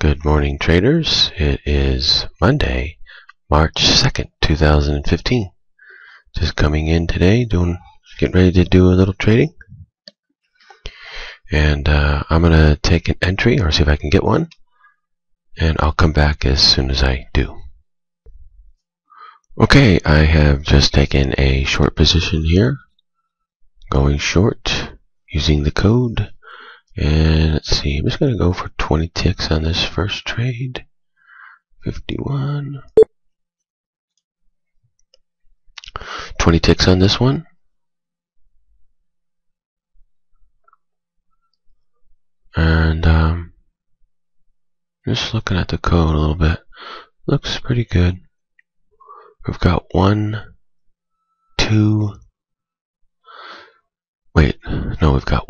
Good morning, traders. It is Monday, March 2nd, 2015. Just coming in today, getting ready to do a little trading. And I'm going to take an entry or see if I can get one. And I'll come back as soon as I do. Okay, I have just taken a short position here. Going short using the code. And let's see, I'm just going to go for 20 ticks on this first trade. 51. 20 ticks on this one. And just looking at the code a little bit. Looks pretty good. We've got we've got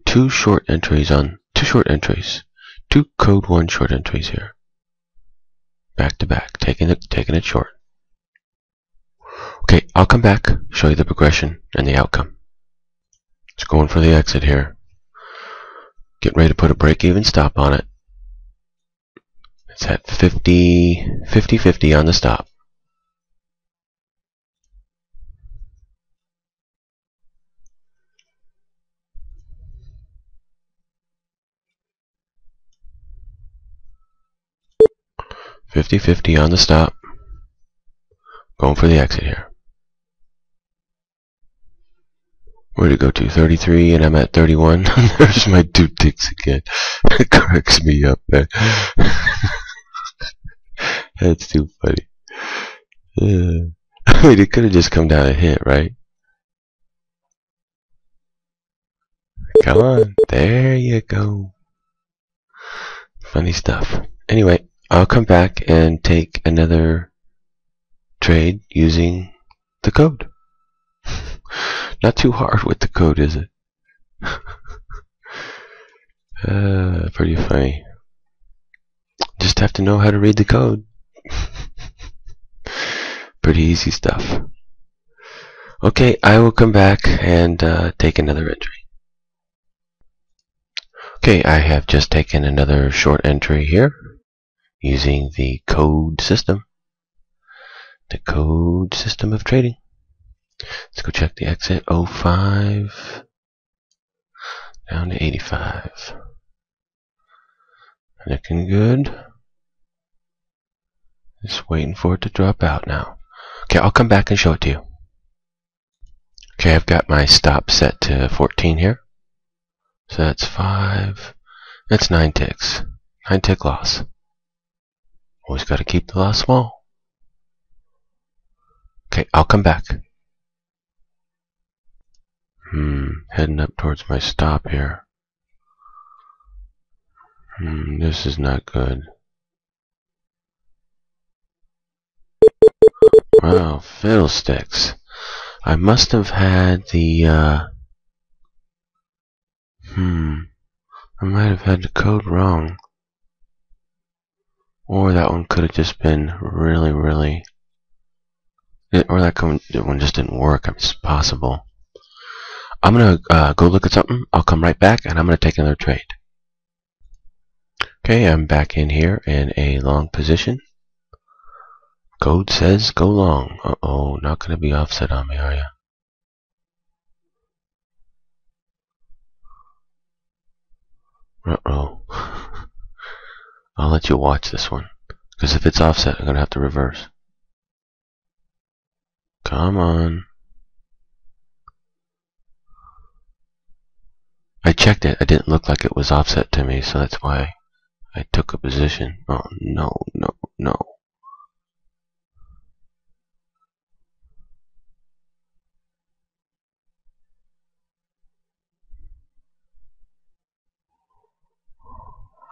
two short entries on two code 1 short entries here, back to back, taking it short. Okay, I'll come back, show you the progression and the outcome. Just going for the exit here. Getting ready to put a break-even stop on it. It's at 50 on the stop. $50.50 on the stop. Going for the exit here. Where'd it go to? 33 and I'm at 31. There's my 2 ticks again. It cracks me up, man. That's too funny. I mean, it could have just come down a hit, right? Come on. There you go. Funny stuff. Anyway, I'll come back and take another trade using the code. Not too hard with the code, is it? Pretty funny. Just have to know how to read the code. Pretty easy stuff. Okay, I will come back and take another entry. Okay, I have just taken another short entry here using the code system. The code system of trading. Let's go check the exit. 05 down to 85. Looking good. Just waiting for it to drop out now. Okay, I'll come back and show it to you. Okay, I've got my stop set to 14 here. So that's 5. That's 9 ticks. 9 tick loss. Always got to keep the loss small. Okay, I'll come back. Heading up towards my stop here. This is not good. Wow, fiddlesticks. I must have had the, I might have had the code wrong. Or that one could have just been really, or that one just didn't work. It's possible. I'm going to go look at something. I'll come right back and I'm going to take another trade. Okay, I'm back in here in a long position. Code says go long. Uh-oh, not going to be offset on me, are you? Uh-oh. I'll let you watch this one. Because if it's offset, I'm going to have to reverse. Come on. I checked it. It didn't look like it was offset to me, so that's why I took a position. Oh, no.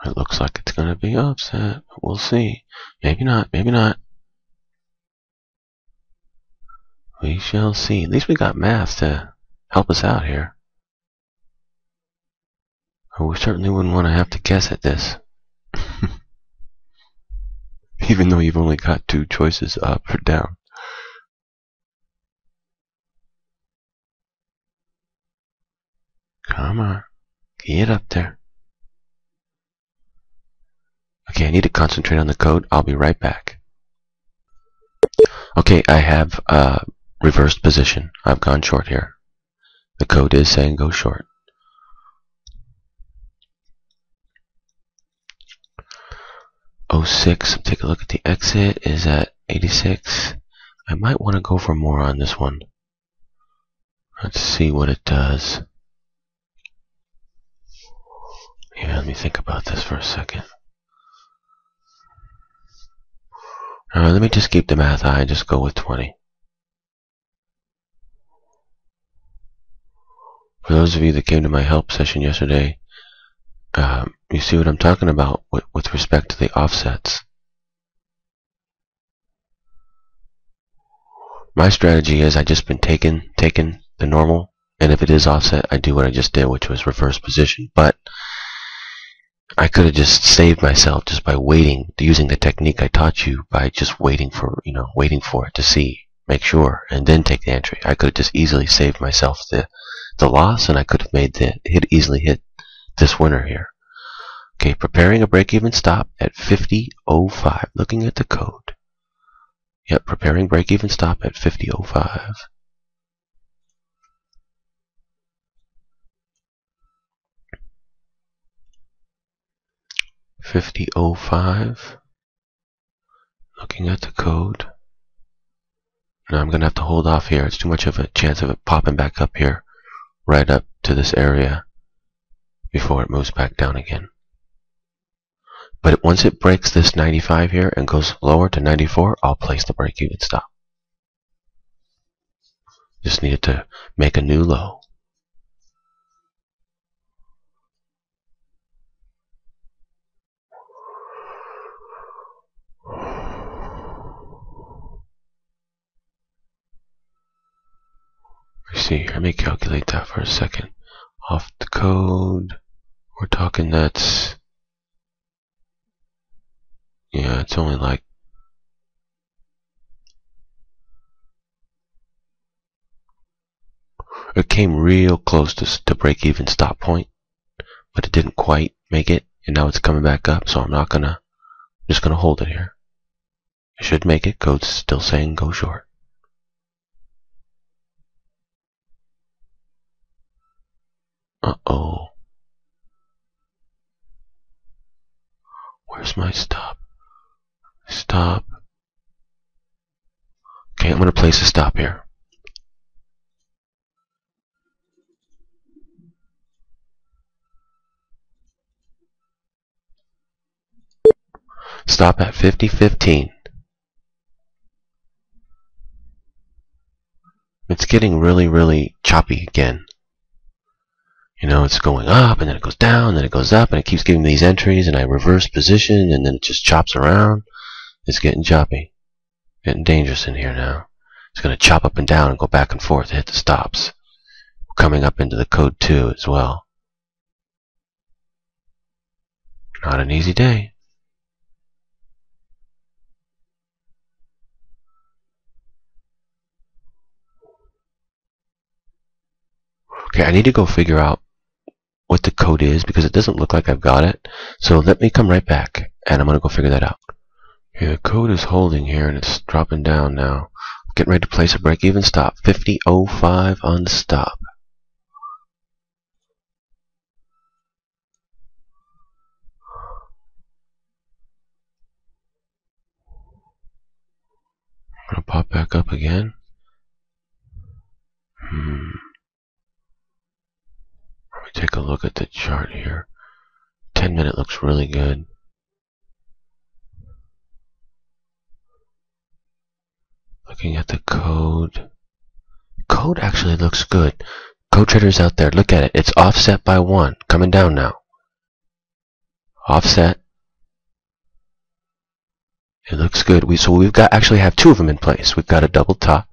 It looks like it's going to be offset. We'll see. Maybe not. We shall see. At least we got math to help us out here. We certainly wouldn't want to have to guess at this. Even though you've only got 2 choices, up or down. Come on. Get up there. Okay, I need to concentrate on the code. I'll be right back. Okay, I have reversed position. I've gone short here. The code is saying go short. '06, take a look at the exit, is at 86. I might want to go for more on this one. Let's see what it does. Yeah, let me think about this for a second. Let me just keep the math high and just go with 20. For those of you that came to my help session yesterday, you see what I'm talking about with respect to the offsets. My strategy is I just been taking the normal, and if it is offset, I do what I just did, which was reverse position. But I could have just saved myself just by waiting, using the technique I taught you, by just waiting for it to see, make sure, and then take the entry. I could have just easily saved myself the loss, and I could have easily hit this winner here. Okay, preparing a break-even stop at 50.05. Looking at the code. Yep, preparing break-even stop at 50.05. $50.05. Looking at the code. Now I'm gonna have to hold off here. It's too much of a chance of it popping back up here, right up to this area, before it moves back down again. But once it breaks this 95 here and goes lower to 94, I'll place the break-even stop. Just needed to make a new low. Let's see, let me calculate that for a second. Off the code, we're talking that's, yeah, it's only like, it came real close to break-even stop point, but it didn't quite make it, and now it's coming back up, so I'm just gonna hold it here. It should make it. Code's still saying go short. Uh-oh. Where's my stop? Stop. Okay, I'm gonna place a stop here. Stop at 50.15. It's getting really, really choppy again. You know, it's going up, and then it goes down, and then it goes up, and it keeps giving me these entries, and I reverse position, and then it just chops around. It's getting choppy. Getting dangerous in here now. It's going to chop up and down and go back and forth to hit the stops. Coming up into the code 2 as well. Not an easy day. Okay, I need to go figure out what the code is because it doesn't look like I've got it. So let me come right back and I'm going to go figure that out. Okay, the code is holding here and it's dropping down now. Getting ready to place a break-even stop. 50.05 on the stop. I'm going to pop back up again. Let me take a look at the chart here. 10-minute looks really good. Looking at the code. Code actually looks good. Code traders out there, look at it. It's offset by 1. Coming down now. Offset. It looks good. So we've got actually have 2 of them in place. We've got a double top.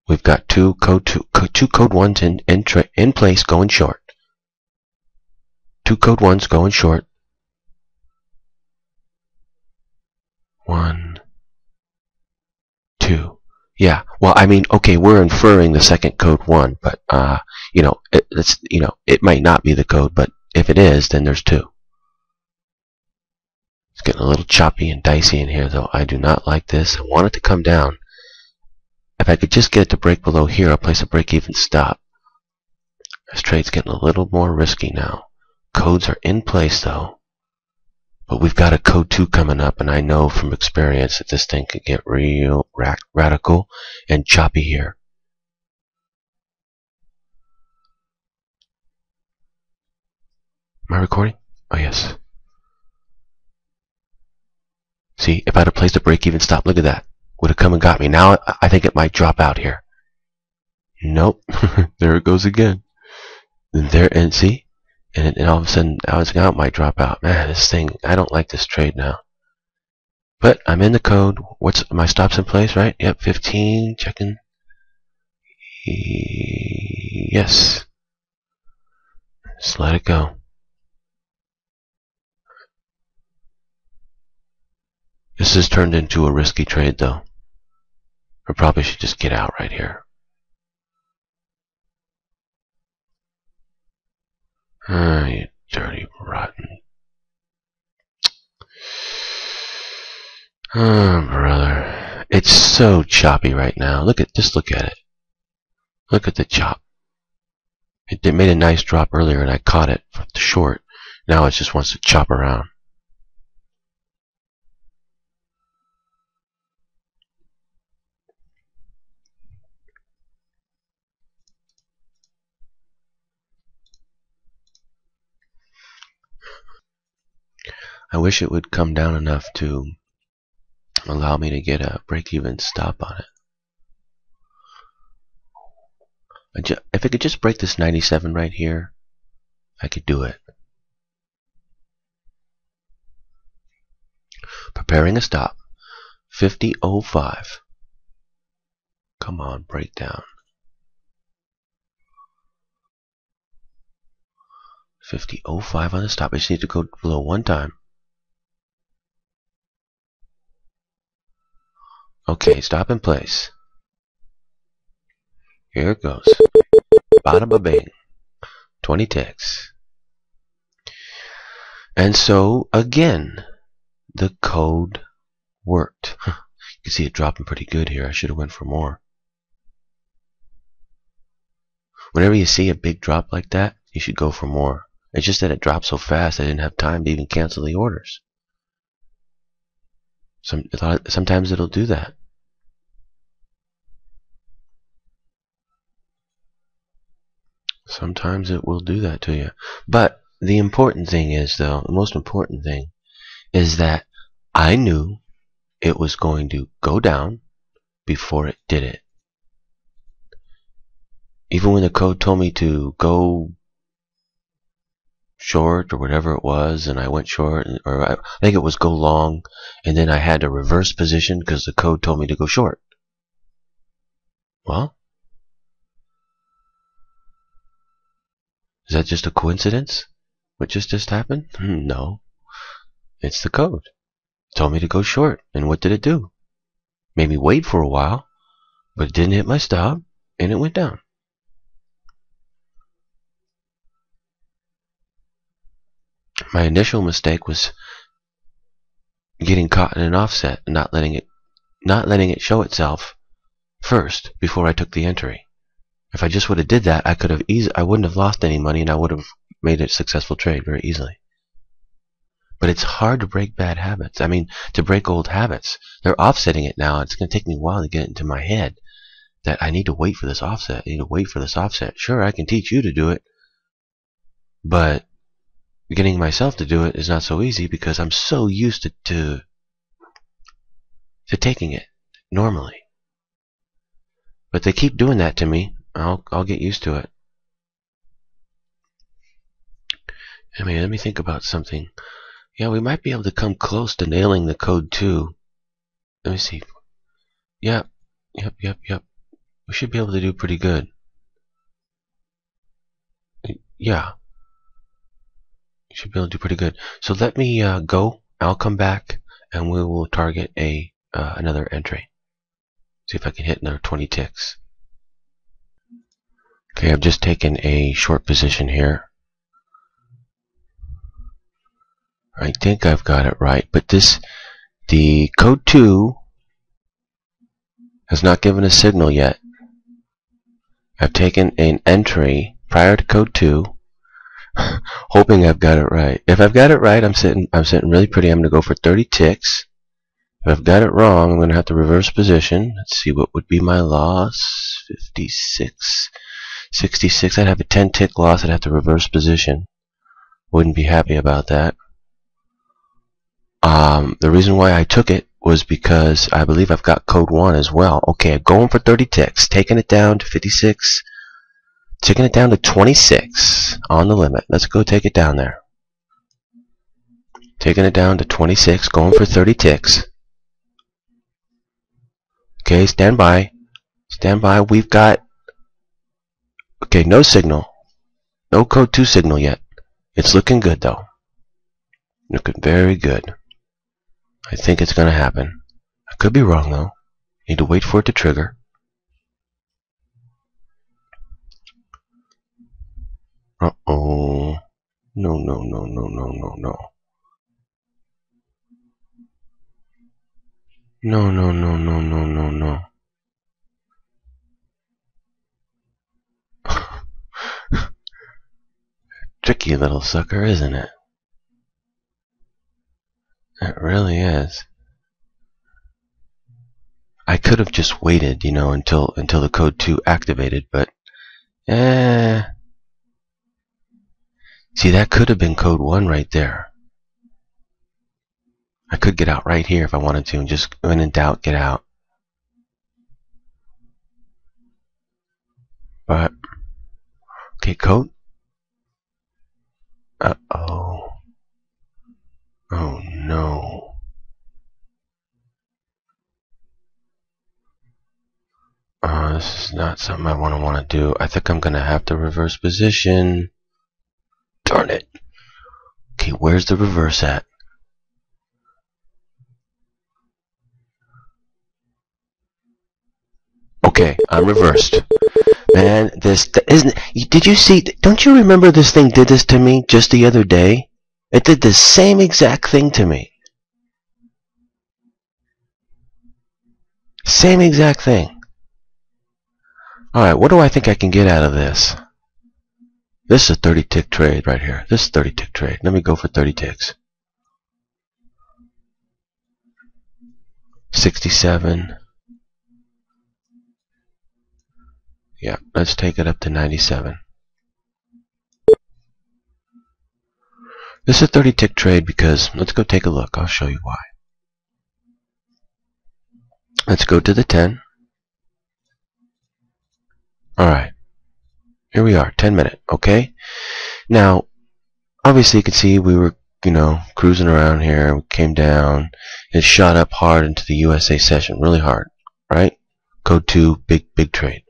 We've got two code 1s in place going short. 2 code 1s going short. 1, 2. Yeah. Well, I mean, okay, we're inferring the second code 1, but you know, it might not be the code, but if it is, then there's 2. It's getting a little choppy and dicey in here, though. I do not like this. I want it to come down. If I could just get it to break below here, I'll place a break-even stop. This trade's getting a little more risky now. Codes are in place, though. But we've got a code 2 coming up, and I know from experience that this thing could get real radical and choppy here. Am I recording? Oh, yes. See, if I'd have placed a break-even stop, look at that. Would have come and got me. Now I think it might drop out here. Nope. There it goes again. And there, and see? And all of a sudden, it might drop out. Man, this thing, I don't like this trade now. But I'm in the code. What's my stops in place, right? Yep, 15. Checking. Yes. Just let it go. This has turned into a risky trade, though. I probably should just get out right here. Ah, you dirty, rotten. Oh, brother. It's so choppy right now. Just look at it. Look at the chop. It made a nice drop earlier, and I caught it for the short. Now it just wants to chop around. I wish it would come down enough to allow me to get a break-even stop on it. If it could just break this 97 right here, I could do it. Preparing a stop. 50.05. Come on, break down. 50.05 on the stop. I just need to go below one time. Okay, stop in place. Here it goes. Bada ba bing. 20 ticks. And so, again, the code worked. You can see it dropping pretty good here. I should have went for more. Whenever you see a big drop like that, you should go for more. It's just that it dropped so fast I didn't have time to even cancel the orders. Sometimes it'll do that. Sometimes it will do that to you. But the important thing is, though, the most important thing is that I knew it was going to go down before it did it. Even when the code told me to go short or whatever it was, and I went short, or I think it was go long, and then I had to reverse position because the code told me to go short. Well, is that just a coincidence? What just happened? No. It's the code. It told me to go short, and what did it do? Made me wait for a while, but it didn't hit my stop, and it went down. My initial mistake was getting caught in an offset and not letting it show itself first before I took the entry. If I just would have did that, I wouldn't have lost any money, and I would have made a successful trade very easily. But it's hard to break bad habits. I mean, to break old habits. They're offsetting it now. It's going to take me a while to get it into my head that I need to wait for this offset. I need to wait for this offset. Sure, I can teach you to do it, but getting myself to do it is not so easy because I'm so used to taking it normally. But they keep doing that to me. I'll get used to it. I mean, let me think about something. Yeah, we might be able to come close to nailing the code 2. Let me see. Yep. We should be able to do pretty good. Yeah. We should be able to do pretty good. So let me go. I'll come back, and we will target another entry. See if I can hit another 20 ticks. Okay, I've just taken a short position here. I think I've got it right, but the code 2 has not given a signal yet. I've taken an entry prior to code 2, hoping I've got it right. If I've got it right, I'm sitting really pretty. I'm going to go for 30 ticks. If I've got it wrong, I'm going to have to reverse position. Let's see, what would be my loss? 56, 66. I'd have a 10 tick loss. I'd have to reverse position. Wouldn't be happy about that. The reason why I took it was because I believe I've got code 1 as well. Okay, I'm going for 30 ticks, taking it down to 56, taking it down to 26 on the limit. Let's go take it down there. Taking it down to 26, going for 30 ticks. Okay, stand by. Stand by. We've got... Okay, no signal. No code 2 signal yet. It's looking good, though. Looking very good. I think it's going to happen. I could be wrong, though. Need to wait for it to trigger. Uh-oh. No, no, no, no, no, no, no. No, no, no, no, no, no, no. Tricky little sucker, isn't it? It really is. I could have just waited, you know, until the code 2 activated, but see, that could have been code 1 right there. I could get out right here if I wanted to, and just, when in doubt, get out. But okay, code. Uh-oh. Oh no. This is not something I want to do. I think I'm gonna have to reverse position. Darn it. Okay, where's the reverse at? Okay, I'm reversed. Man, this isn't. Did you see? Don't you remember this thing did this to me just the other day? It did the same exact thing to me. Same exact thing. Alright, what do I think I can get out of this? This is a 30 tick trade right here. This is a 30 tick trade. Let me go for 30 ticks. 67. Yeah, let's take it up to 97. This is a 30 tick trade because, let's go take a look. I'll show you why. Let's go to the 10. Alright. Here we are, 10 minute, okay? Now, obviously you can see we were, you know, cruising around here. We came down. It shot up hard into the USA session, really hard, right? Code 2, big trade.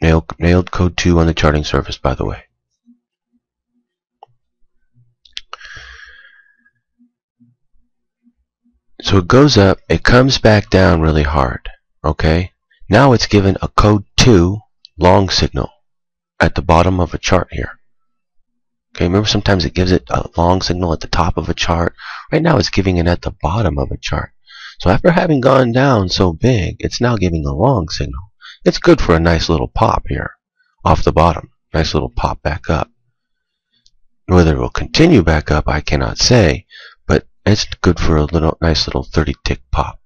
Nailed code 2 on the charting surface, by the way. So it goes up, it comes back down really hard, okay? Now it's given a code 2 long signal at the bottom of a chart here. Okay, remember sometimes it gives it a long signal at the top of a chart. Right now it's giving it at the bottom of a chart. So after having gone down so big, it's now giving a long signal. It's good for a nice little pop here off the bottom. Nice little pop back up. Whether it will continue back up, I cannot say, but it's good for a nice little 30 tick pop.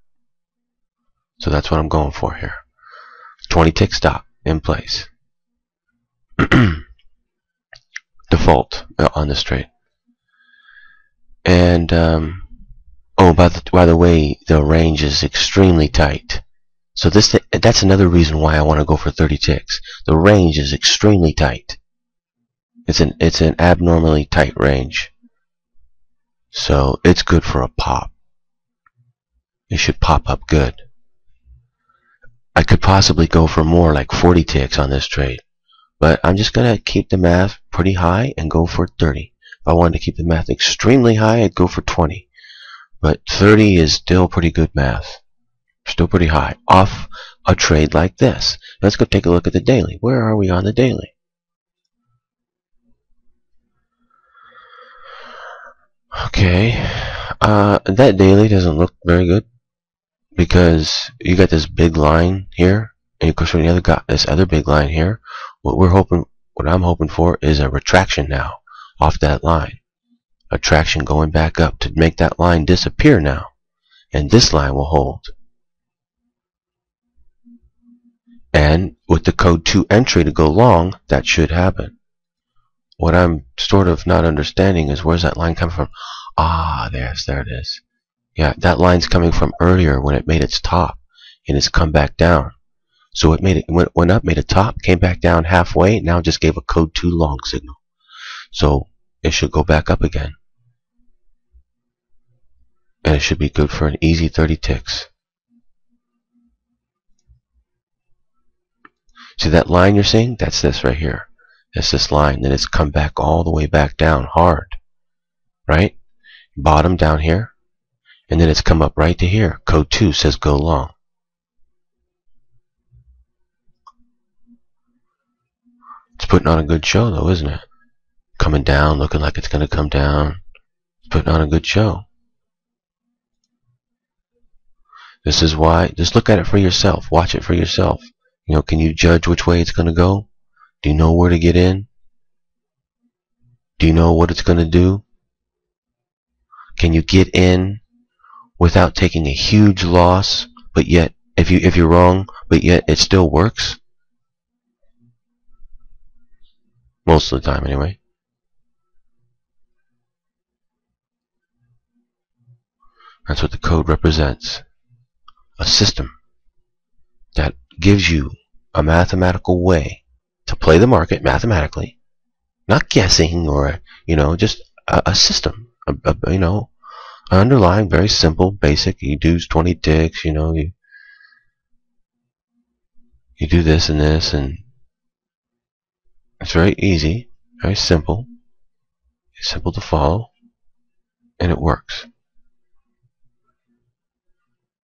So that's what I'm going for here. 20 tick stop in place. Default on this trade. And oh, by the way, the range is extremely tight. So that's another reason why I want to go for 30 ticks. The range is extremely tight. It's an abnormally tight range. So it's good for a pop. It should pop up good. I could possibly go for more, like 40 ticks on this trade. But I'm just going to keep the math pretty high and go for 30. If I wanted to keep the math extremely high, I'd go for 20. But 30 is still pretty good math. Still pretty high. Off a trade like this. Let's go take a look at the daily. Where are we on the daily? Okay, that daily doesn't look very good because you got this big line here, and of course we got this other big line here. What I'm hoping for is a retraction now off that line, a traction going back up to make that line disappear now, and this line will hold. And with the code 2 entry to go long, that should happen. What I'm sort of not understanding is where's that line coming from? Ah, there it is. Yeah, that line's coming from earlier when it made its top, and it's come back down. So it went up, made a top, came back down halfway, now just gave a code 2 long signal. So it should go back up again. And it should be good for an easy 30 ticks. See that line you're seeing? That's this right here. That's this line. Then it's come back all the way back down hard. Right? Bottom down here. And then it's come up right to here. Code 2 says go long. It's putting on a good show though, isn't it? Coming down, looking like it's going to come down. It's putting on a good show. This is why, just look at it for yourself. Watch it for yourself. You know, can you judge which way it's going to go? Do you know where to get in? Do you know what it's going to do? Can you get in without taking a huge loss, but yet, if you're wrong, but yet it still works? Most of the time, anyway. That's what the code represents. A system that gives you a mathematical way to play the market mathematically, not guessing or, just a system, an underlying, very simple, basic. You do 20 ticks, you do this and this, and it's very easy, very simple. It's simple to follow, and it works.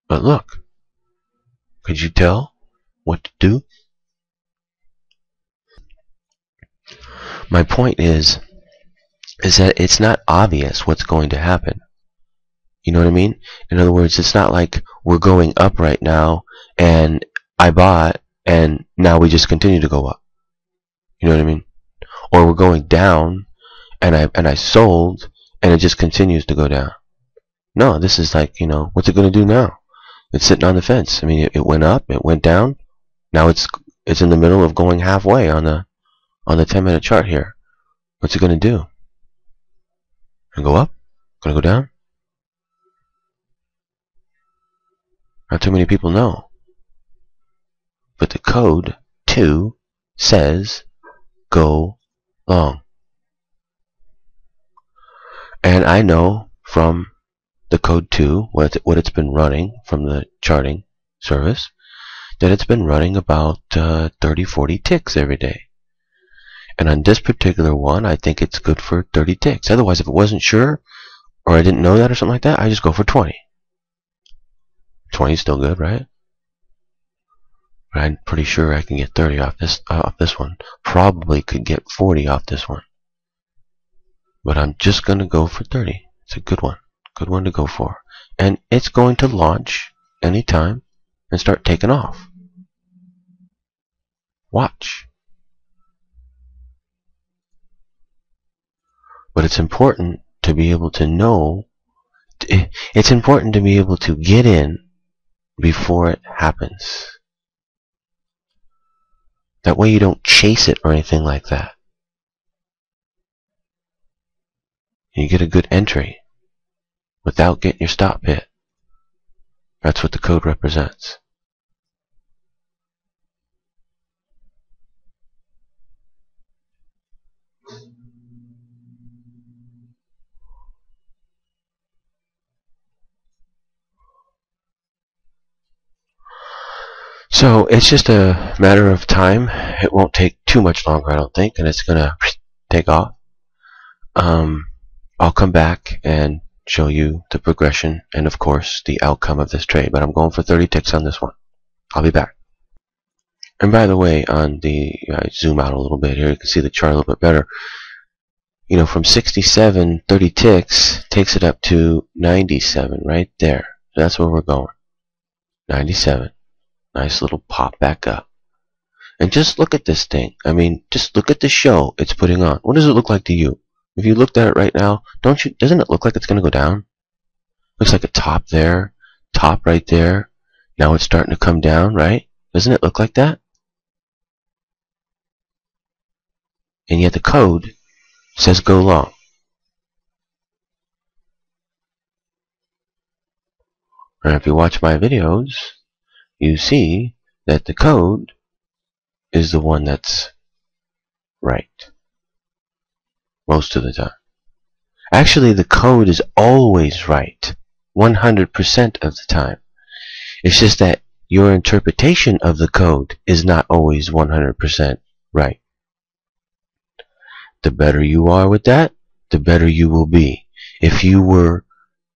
But look, could you tell what to do? My point is that it's not obvious what's going to happen. You know what I mean? In other words, it's not like we're going up right now and I bought and now we just continue to go up. You know what I mean? Or we're going down and I sold and it just continues to go down. No, this is like, what's it going to do now? It's sitting on the fence. I mean, it went up, it went down. Now it's in the middle of going halfway on the 10-minute chart here. What's it going to do? Gonna go up? Gonna go down? Not too many people know. But the code 2 says go long. And I know from the code 2, what it's been running from the charting service, that it's been running about 30-40 ticks every day. And on this particular one, I think it's good for 30 ticks. Otherwise, if it wasn't sure, or I didn't know that or something like that, I just go for 20. 20 is still good, right? But I'm pretty sure I can get 30 off this one. Probably could get 40 off this one. But I'm just going to go for 30. It's a good one. Good one to go for. And it's going to launch anytime and start taking off. Watch. But it's important to be able to know, it's important to be able to get in before it happens. That way you don't chase it or anything like that. You get a good entry without getting your stop hit. That's what the code represents. So it's just a matter of time. It won't take too much longer, I don't think, and it's gonna take off. I'll come back and show you the progression and of course the outcome of this trade, but I'm going for 30 ticks on this one. I'll be back. And by the way, I zoom out a little bit here, you can see the chart a little bit better. you know, from 67, 30 ticks takes it up to 97 right there. So that's where we're going. 97. Nice little pop back up. And just look at this thing. I mean, just look at the show it's putting on. What does it look like to you? If you looked at it right now, doesn't it look like it's going to go down? Looks like a top there, top right there. Now it's starting to come down, right? Doesn't it look like that? And yet the code says go long. And if you watch my videos, you see that the code is the one that's right most of the time. Actually, the code is always right 100% of the time. It's just that your interpretation of the code is not always 100% right. The better you are with that, the better you will be. If you were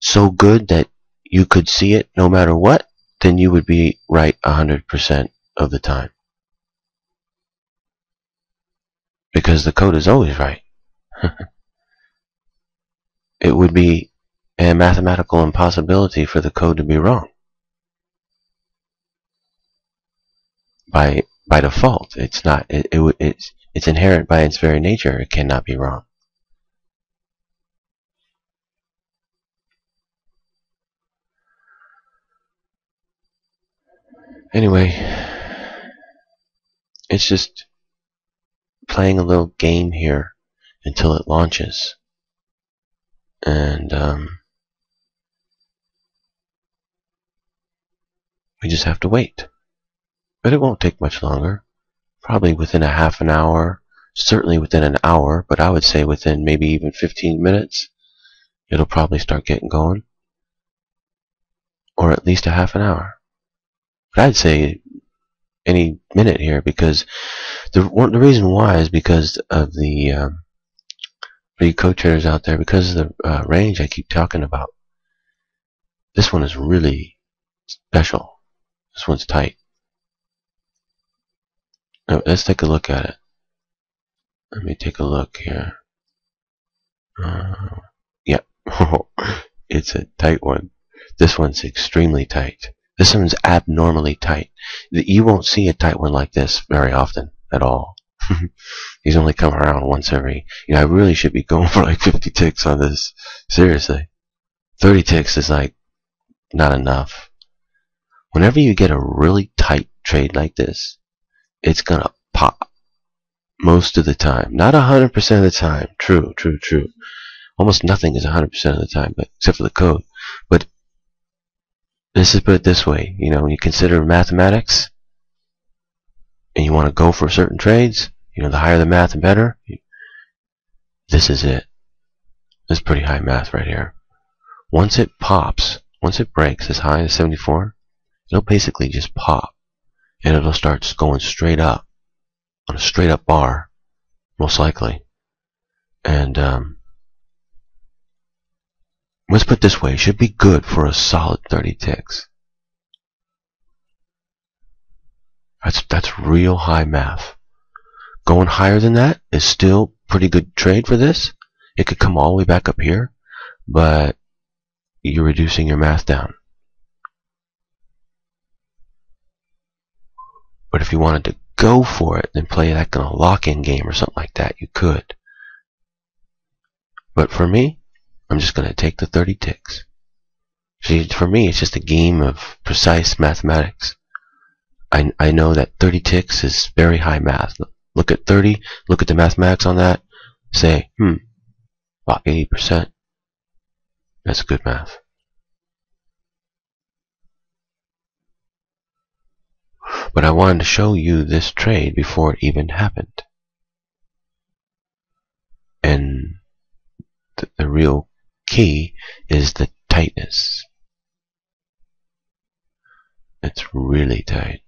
so good that you could see it no matter what, then you would be right 100% of the time. Because the code is always right. It would be a mathematical impossibility for the code to be wrong. By default, it's not. It's inherent by its very nature. It cannot be wrong. Anyway, it's just playing a little game here until it launches. And we just have to wait. But it won't take much longer. Probably within a half an hour, certainly within an hour, but I would say within maybe even 15 minutes, it'll probably start getting going. Or at least a half an hour. But I'd say any minute here, because the reason why is because of the for you co-traders out there, because of the range I keep talking about. This one is really special. This one's tight. Now, let's take a look at it. Let me take a look here. Yeah, it's a tight one. This one's extremely tight. This one's abnormally tight. You won't see a tight one like this very often at all. He's only come around once every... I really should be going for like 50 ticks on this. Seriously. 30 ticks is like not enough. Whenever you get a really tight trade like this, it's gonna pop. Most of the time. Not 100% of the time. True. Almost nothing is 100% of the time, but except for the code. But let's just put it this way. When you consider mathematics, and you want to go for certain trades, the higher the math, the better. This is it. This is pretty high math right here. Once it pops, once it breaks as high as 74, it'll basically just pop. And it'll start going straight up. On a straight up bar, most likely. And let's put it this way, it should be good for a solid 30 ticks. That's real high math. Going higher than that is still pretty good trade for this. It could come all the way back up here, but you're reducing your math down. But if you wanted to go for it and play that kind of lock-in game or something like that, you could. But for me, I'm just going to take the 30 ticks. See, for me, it's just a game of precise mathematics. I know that 30 ticks is very high math. Look at 30, look at the mathematics on that, say, about 80%. That's good math. But I wanted to show you this trade before it even happened. And the real key is the tightness. It's really tight.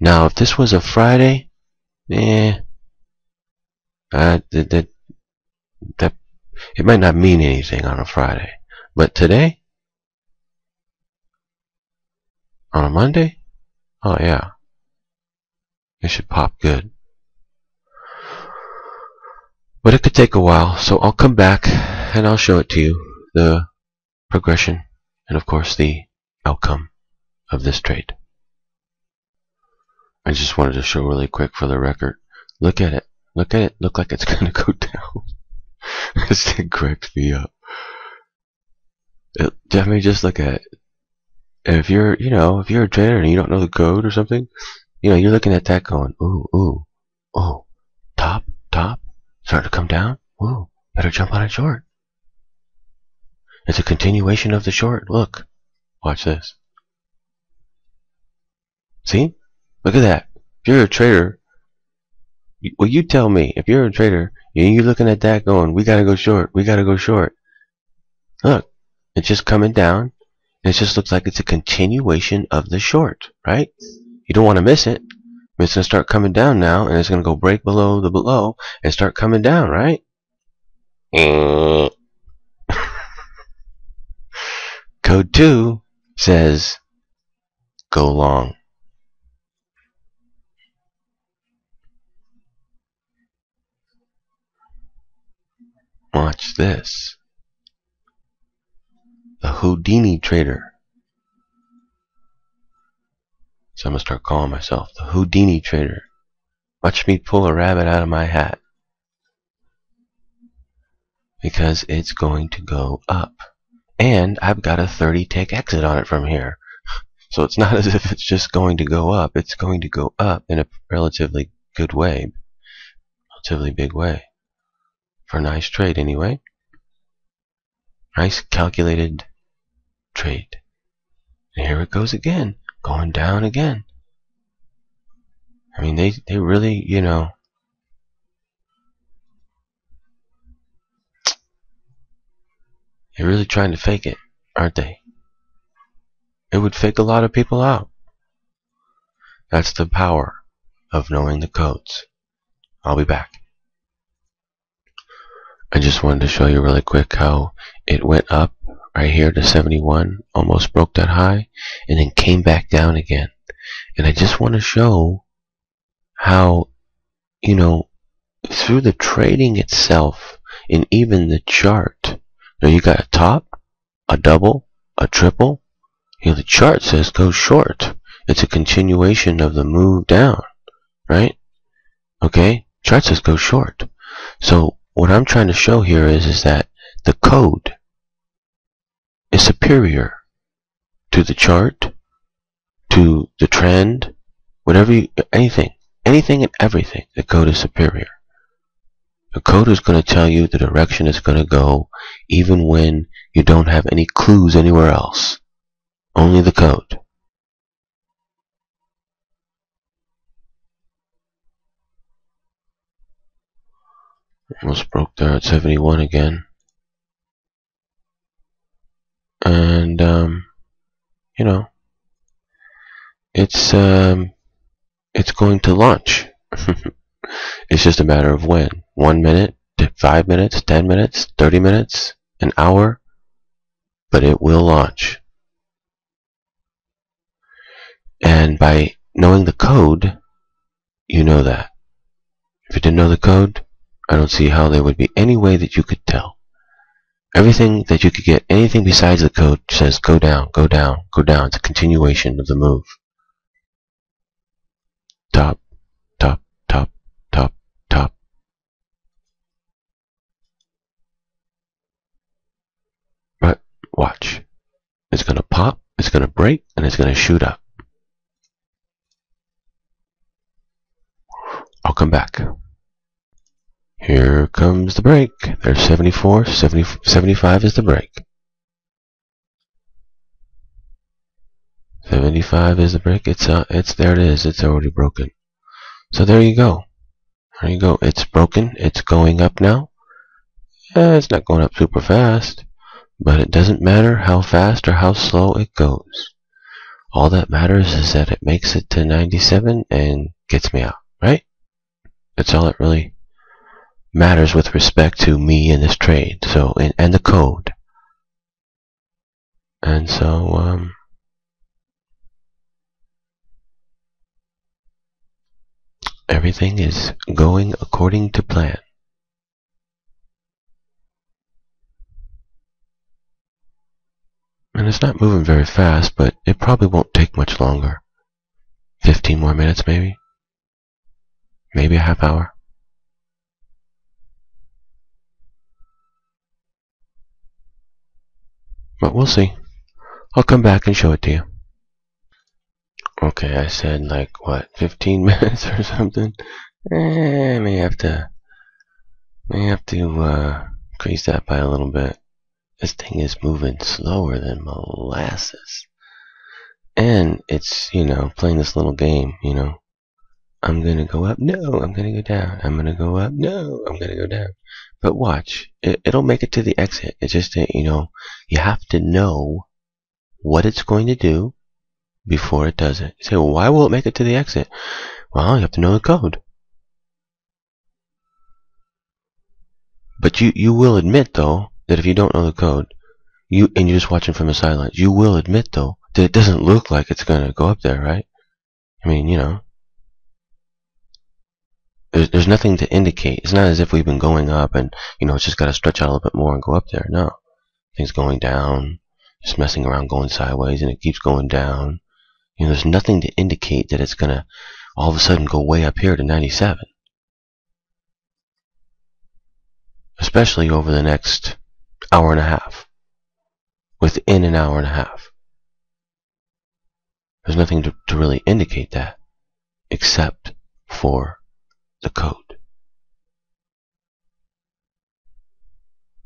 Now, if this was a Friday, it might not mean anything on a Friday. But today, on a Monday, oh yeah, it should pop good. But it could take a while, so I'll come back and I'll show it to you, the progression and of course the outcome of this trade. I just wanted to show really quick for the record. Look at it. Look at it. Look like it's going to go down. This thing cracks me up. I mean, just look at it. If you're, if you're a trader and you don't know the code or something, you're looking at that going, ooh, ooh, oh, top, starting to come down. Ooh, better jump on it short. It's a continuation of the short. Look, watch this. See? Look at that. If you're a trader, well, you tell me. If you're a trader, you're looking at that going, we gotta go short. We gotta go short. Look, it's just coming down. And it just looks like it's a continuation of the short, right? You don't want to miss it. It's going to start coming down now, and it's going to go break below the below and start coming down, right? Code 2 says go long. Watch this. The Houdini trader. So I'm going to start calling myself the Houdini trader. Watch me pull a rabbit out of my hat. Because it's going to go up. And I've got a 30 tick exit on it from here. So it's not as if it's just going to go up. It's going to go up in a relatively good way. Relatively big way. For a nice trade anyway. Nice calculated trade. And here it goes again. Going down again. I mean, they really, they're really trying to fake it, aren't they? It would fake a lot of people out. That's the power of knowing the codes. I'll be back. I just wanted to show you really quick how it went up right here to 71, almost broke that high, and then came back down again. And I just want to show how, through the trading itself, and even the chart, now you got a top, a double, a triple. The chart says go short. It's a continuation of the move down, right? Okay, chart says go short. So what I'm trying to show here is that the code is superior to the chart, to the trend, anything and everything. The code is superior. The code is going to tell you the direction it's going to go, even when you don't have any clues anywhere else. Only the code. Almost broke there at 71 again. And, it's going to launch. It's just a matter of when. 1 minute, 5 minutes, 10 minutes, 30 minutes, an hour, but it will launch. And by knowing the code, you know that. If you didn't know the code, I don't see how there would be any way that you could tell. Everything that you could get, anything besides the code says go down, go down, go down. It's a continuation of the move. Top, top, top, top, top. But watch. It's going to pop, it's going to break, and it's going to shoot up. I'll come back. Here comes the break. There's 74, 70, 75 is the break. 75 is the break. It's there it is. It's already broken. So there you go. There you go. It's broken. It's going up now. It's not going up super fast, but it doesn't matter how fast or how slow it goes. All that matters is that it makes it to 97 and gets me out, right? That's all it really matters with respect to me in this trade. So, and the code. And so, everything is going according to plan. it's not moving very fast, but it probably won't take much longer. 15 more minutes maybe? Maybe a half hour? But we'll see. I'll come back and show it to you. Okay, I said like, what, 15 minutes or something? I may have to increase that by a little bit. This thing is moving slower than molasses. And it's, playing this little game, I'm gonna go up, no, I'm gonna go down. I'm gonna go up, no, I'm gonna go down. But watch, it'll make it to the exit. It's just that, you have to know what it's going to do before it does it. You say, well, why will it make it to the exit? Well, you have to know the code. But you will admit, though, that if you don't know the code, and you're just watching from the sidelines, you will admit, though, that it doesn't look like it's going to go up there, right? I mean, there's nothing to indicate. It's not as if we've been going up and, it's just got to stretch out a little bit more and go up there. No. Things going down, just messing around, going sideways, and it keeps going down. There's nothing to indicate that it's going to all of a sudden go way up here to 97. Especially over the next hour and a half. Within an hour and a half. There's nothing to really indicate that, except for the code.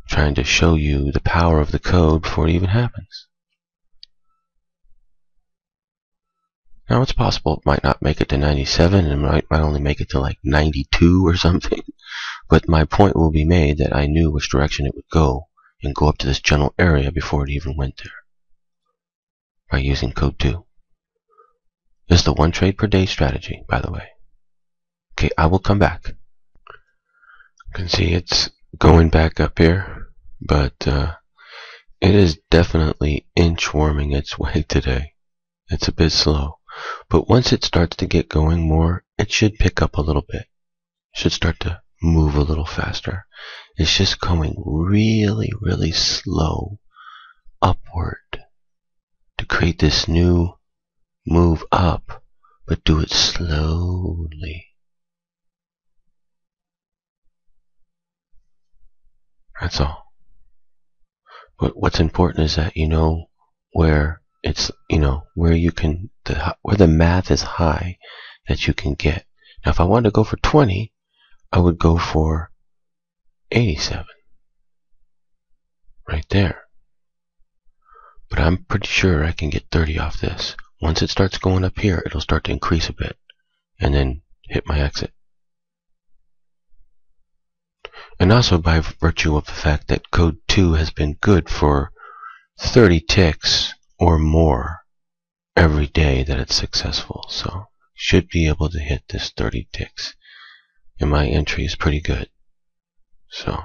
Trying to show you the power of the code before it even happens. Now it's possible it might not make it to 97 and might only make it to like 92 or something. But my point will be made that I knew which direction it would go and go up to this general area before it even went there. By using code 2. This is the 1 trade per day strategy, by the way. Okay, I will come back. You can see it's going back up here, but it is definitely inchworming its way today. It's a bit slow. But once it starts to get going more, it should pick up a little bit. It should start to move a little faster. It's just going really, really slow upward to create this new move up, but do it slowly. That's all. But what's important is that you know where it's, where you can, where the math is high that you can get. Now, if I wanted to go for 20, I would go for 87. Right there. But I'm pretty sure I can get 30 off this. Once it starts going up here, it'll start to increase a bit. And then hit my exit. And also by virtue of the fact that code 2 has been good for 30 ticks or more every day that it's successful. So should be able to hit this 30 ticks. And my entry is pretty good. So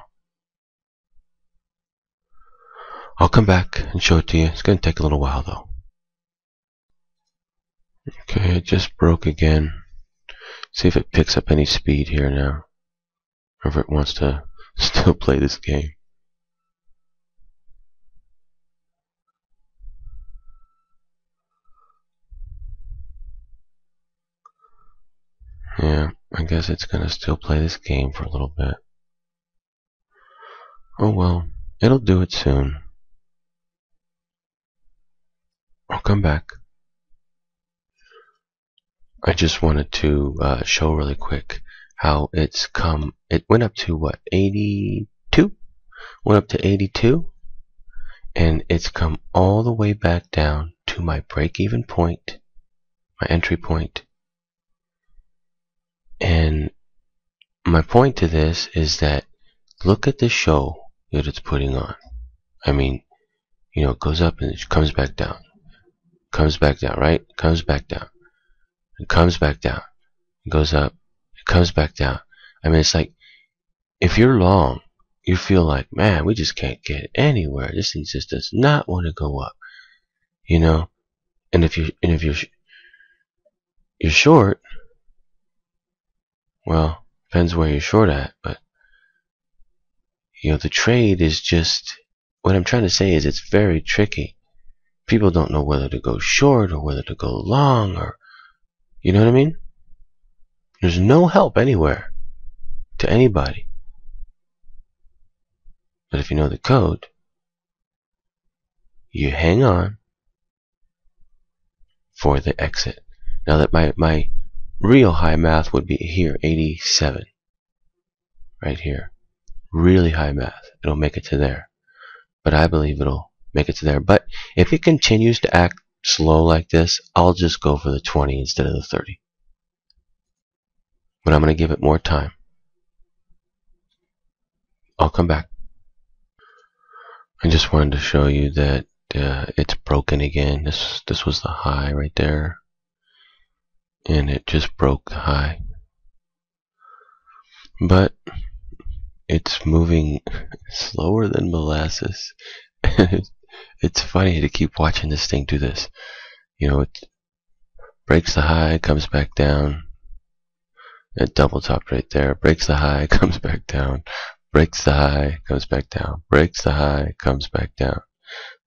I'll come back and show it to you. It's going to take a little while though. Okay, it just broke again. See if it picks up any speed here now. Or if it wants to still play this game. Yeah, I guess it's going to still play this game for a little bit. Oh well, it'll do it soon. I'll come back. I just wanted to show really quick how it's come. It went up to what, 82? Went up to 82, and it's come all the way back down to my break-even point, my entry point. And my point to this is that look at the show that it's putting on. I mean, it goes up and it comes back down. Comes back down, right? Comes back down. It comes back down. It goes up. It comes back down. I mean, it's like, if you're long, you feel like, man, we just can't get anywhere. This thing just does not want to go up. And if you're short, well, depends where you're short at, but the trade is just, what I'm trying to say is it's very tricky. people don't know whether to go short or whether to go long, or you know what I mean? There's no help anywhere to anybody. But if you know the code, you hang on for the exit. Now that my real high math would be here, 87. Right here. Really high math. It'll make it to there. But I believe it'll make it to there. But if it continues to act slow like this, I'll just go for the 20 instead of the 30. But I'm going to give it more time. I'll come back. I just wanted to show you that it's broken again. This was the high right there. And it just broke the high. But it's moving slower than molasses. It's funny to keep watching this thing do this. You know, it breaks the high, comes back down. It double topped right there. Breaks the high, comes back down. Breaks the high, comes back down. Breaks the high, comes back down.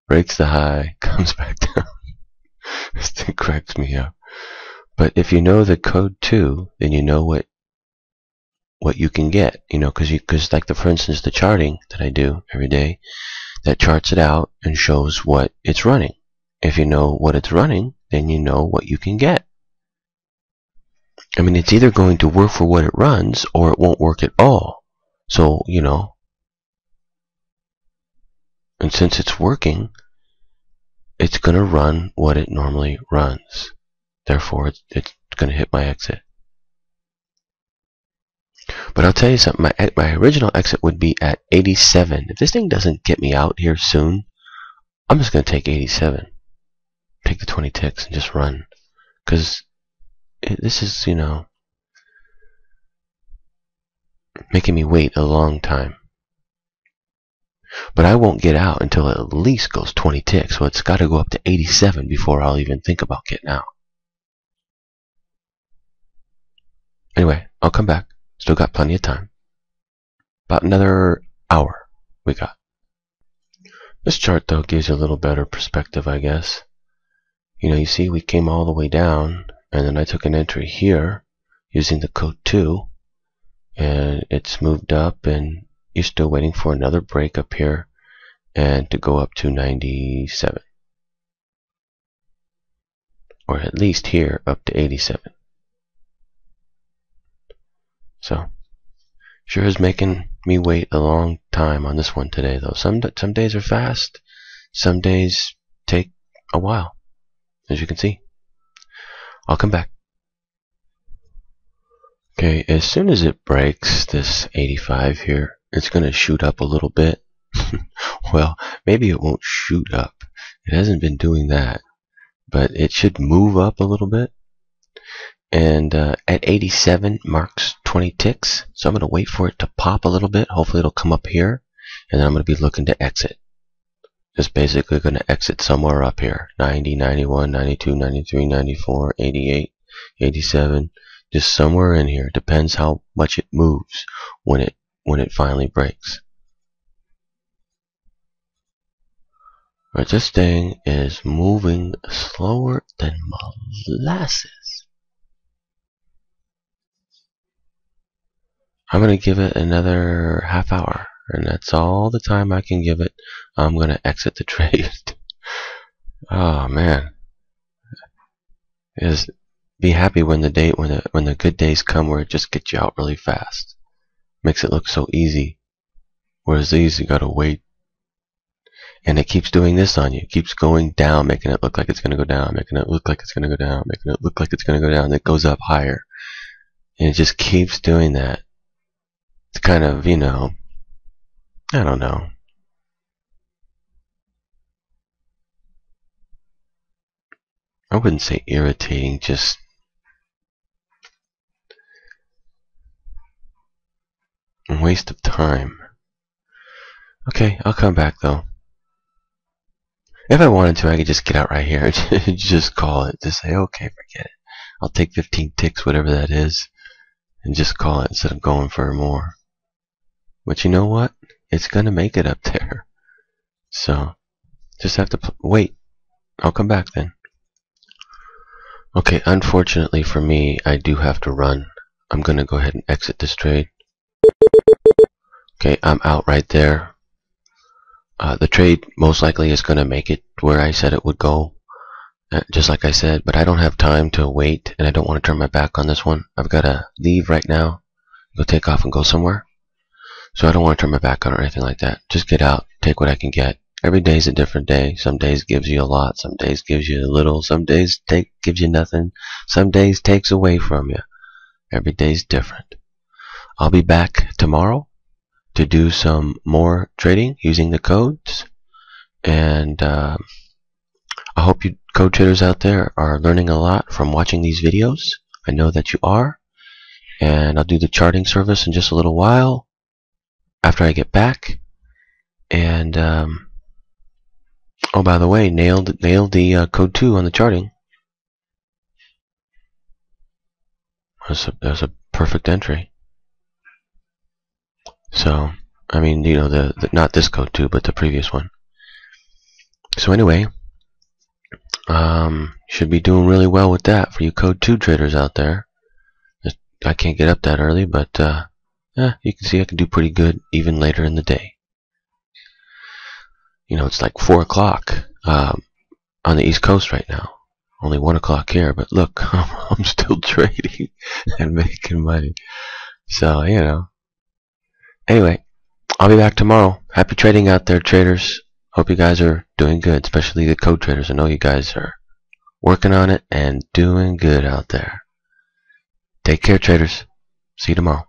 Breaks the high, comes back down. This thing cracks me up. But if you know the code too, then you know what you can get, you know, because like for instance the charting that I do every day, that charts it out and shows what it's running. If you know what it's running, then you know what you can get. I mean, it's either going to work for what it runs or it won't work at all. So, you know, and since it's working, it's going to run what it normally runs. Therefore, it's going to hit my exit. But I'll tell you something, my original exit would be at 87. If this thing doesn't get me out here soon, I'm just going to take 87. Take the 20 ticks and just run. Because this is, you know, making me wait a long time. But I won't get out until it at least goes 20 ticks, so it's got to go up to 87 before I'll even think about getting out. Anyway, I'll come back. Still got plenty of time. About another hour we got. This chart, though, gives you a little better perspective, I guess. You know, you see we came all the way down, and then I took an entry here using the code 2, and it's moved up, and you're still waiting for another break up here and to go up to 97. Or at least here up to 87. So, sure is making me wait a long time on this one today, though. Some days are fast, some days take a while, as you can see. I'll come back. Okay, as soon as it breaks this 85 here, it's going to shoot up a little bit. Well, maybe it won't shoot up. It hasn't been doing that, but it should move up a little bit. And at 87 marks 20 ticks, so I'm going to wait for it to pop a little bit. Hopefully it'll come up here, and then I'm going to be looking to exit. Just basically going to exit somewhere up here. 90, 91, 92, 93, 94, 88, 87. Just somewhere in here. Depends how much it moves when it finally breaks. Alright, this thing is moving slower than molasses. I'm going to give it another half hour, and that's all the time I can give it. I'm going to exit the trade. Oh man, be happy when the good days come where it just gets you out really fast. Makes it look so easy, whereas these you gotta wait, and it keeps doing this on you. It keeps going down, making it look like it's gonna go down, making it look like it's gonna go down, making it look like it's gonna go down. Then it goes up higher, and it just keeps doing that. It's kind of, you know, I don't know. I wouldn't say irritating, just a waste of time. Okay, I'll come back though. If I wanted to, I could just get out right here and just call it. Just say, okay, forget it. I'll take 15 ticks, whatever that is, and just call it instead of going for more. But you know what? It's going to make it up there. So, just have to wait. I'll come back then. Okay, unfortunately for me, I do have to run. I'm going to go ahead and exit this trade. Okay, I'm out right there. The trade most likely is going to make it where I said it would go, just like I said, but I don't have time to wait, and I don't want to turn my back on this one. I've got to leave right now, go take off and go somewhere. So I don't want to turn my back on it or anything like that. Just get out, take what I can get. Every day is a different day. Some days gives you a lot, some days gives you a little, some days gives you nothing, some days takes away from you. Every day's different. I'll be back tomorrow to do some more trading using the codes, and I hope you code traders out there are learning a lot from watching these videos. I know that you are, and I'll do the charting service in just a little while after I get back. And oh, by the way, nailed the code 2 on the charting. That's a perfect entry. So, I mean, you know, the not this code 2, but the previous one. So anyway, should be doing really well with that for you code 2 traders out there. I can't get up that early, but you can see I can do pretty good even later in the day. You know, it's like 4 o'clock on the East Coast right now. Only 1 o'clock here, but look, I'm still trading and making money. So, you know. Anyway, I'll be back tomorrow. Happy trading out there, traders. Hope you guys are doing good, especially the code traders. I know you guys are working on it and doing good out there. Take care, traders. See you tomorrow.